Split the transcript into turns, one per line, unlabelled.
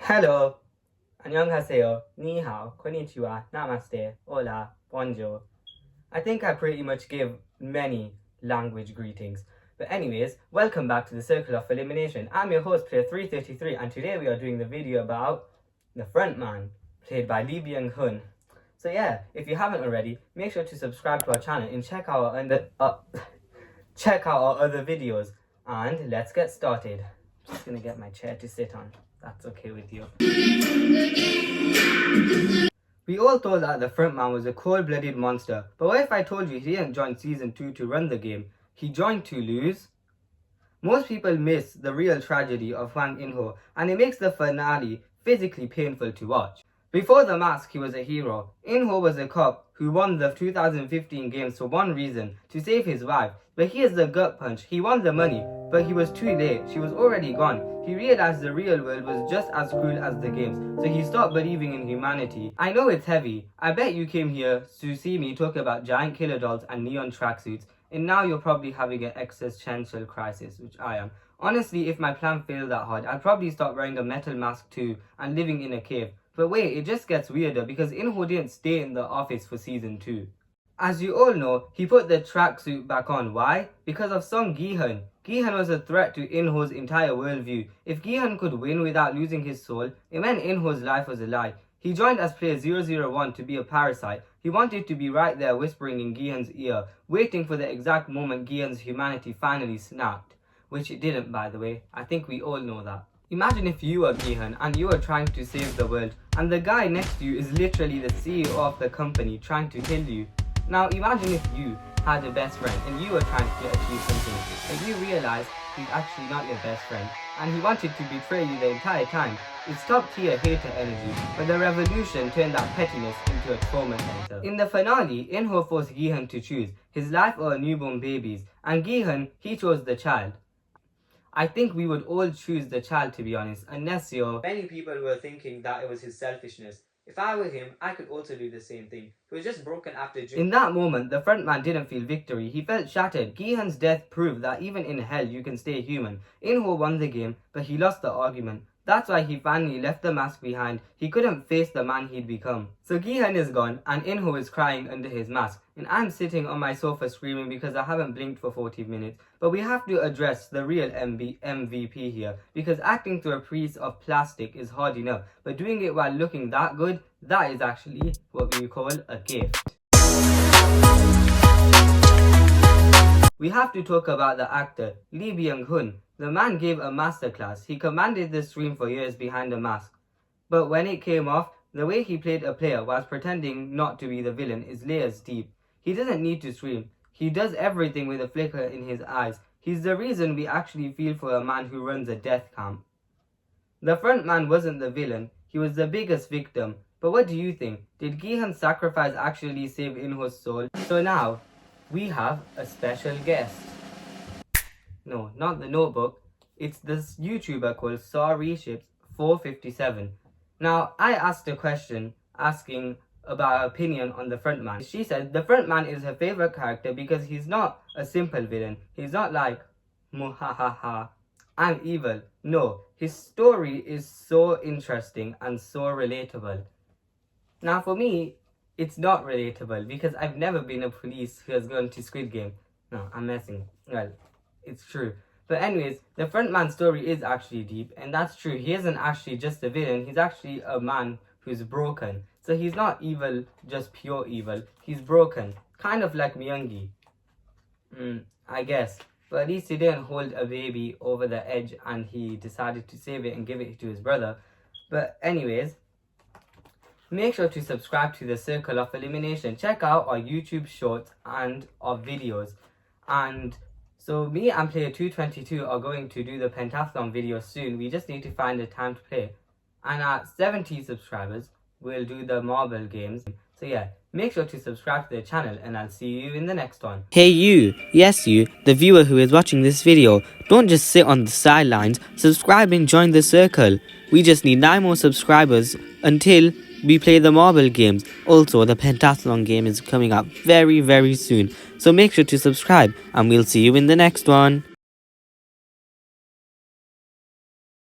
Hello, annyeonghaseyo, ni hao, konnichiwa, namaste, hola, bonjour. I think I pretty much give many language greetings. But anyways, welcome back to the Circle of Elimination. I'm your host, Player 333, and today we are doing the video about the frontman, played by Byung-hun. So yeah, if you haven't already, make sure to subscribe to our channel and check out our other videos. And let's get started. I'm just gonna get my chair to sit on. That's okay with you. We all thought that the frontman was a cold-blooded monster, but what if I told you he didn't join Season 2 to run the game? He joined to lose? Most people miss the real tragedy of Hwang In-ho, and it makes the finale physically painful to watch. Before the mask, he was a hero. In-ho was a cop who won the 2015 games for one reason, to save his wife. But here's the gut punch. He won the money, but he was too late. She was already gone. He realized the real world was just as cruel as the games, so he stopped believing in humanity. I know it's heavy. I bet you came here to see me talk about giant killer dolls and neon tracksuits, and now you're probably having an existential crisis, which I am. Honestly, if my plan failed that hard, I'd probably start wearing a metal mask too and living in a cave. But wait, it just gets weirder because In-ho didn't stay in the office for Season 2. As you all know, he put the tracksuit back on. Why? Because of Seong Gi-hun. Gi-hun was a threat to In-ho's entire worldview. If Gi-hun could win without losing his soul, it meant In-ho's life was a lie. He joined as player 001 to be a parasite. He wanted to be right there whispering in Gi-hun's ear, waiting for the exact moment Gi-hun's humanity finally snapped. Which it didn't, by the way. I think we all know that. Imagine if you were Gi-hun and you were trying to save the world, and the guy next to you is literally the CEO of the company trying to kill you. Now imagine if you had a best friend and you were trying to achieve something, but you realized he's actually not your best friend, and he wanted to betray you the entire time. It's top tier hater energy, but the revolution turned that pettiness into a trauma center. In the finale, In-ho forced Gi-hun to choose his life or newborn babies, and Gi-hun, he chose the child. I think we would all choose the child, to be honest, unless you're... Many people were thinking that it was his selfishness. If I were him, I could also do the same thing. He was just broken after... In that moment, the frontman didn't feel victory. He felt shattered. Gi-hun's death proved that even in hell, you can stay human. In-ho won the game, but he lost the argument. That's why he finally left the mask behind. He couldn't face the man he'd become. So Gi-hun is gone, and In-ho is crying under his mask. And I'm sitting on my sofa screaming because I haven't blinked for 40 minutes. But we have to address the real MVP here, because acting through a piece of plastic is hard enough, but doing it while looking that good, that is actually what we call a gift. We have to talk about the actor, Lee Byung-hun. The man gave a masterclass. He commanded the stream for years behind a mask. But when it came off, the way he played a player whilst pretending not to be the villain is layers deep. He doesn't need to scream. He does everything with a flicker in his eyes. He's the reason we actually feel for a man who runs a death camp. The frontman wasn't the villain. He was the biggest victim. But what do you think? Did Gi-hun's sacrifice actually save In-ho's soul? So now, we have a special guest. No, not the Notebook. It's this YouTuber called Sorry457. Now, I asked a question asking about her opinion on the frontman. She said the frontman is her favorite character because he's not a simple villain. He's not like, muhahaha, I'm evil. No, his story is so interesting and so relatable. Now, for me, it's not relatable because I've never been a police who has gone to Squid Game. No, I'm messing. Well, it's true. But anyways, the frontman's story is actually deep, and that's true. He isn't actually just a villain. He's actually a man who's broken. So he's not evil, just pure evil. He's broken. Kind of like Myung-gi. I guess. But at least he didn't hold a baby over the edge and he decided to save it and give it to his brother. But anyways, make sure to subscribe to the Circle of Elimination. Check out our YouTube shorts and our videos. And so me and player 222 are going to do the Pentathlon video soon. We just need to find a time to play. And at 70 subscribers, we'll do the marble games. So yeah, make sure to subscribe to the channel and I'll see you in the next one.
Hey you, yes you, the viewer who is watching this video, don't just sit on the sidelines, subscribe and join the circle. We just need 9 more subscribers until we play the marble games. Also, the Pentathlon game is coming up very soon. So make sure to subscribe and we'll see you in the next one.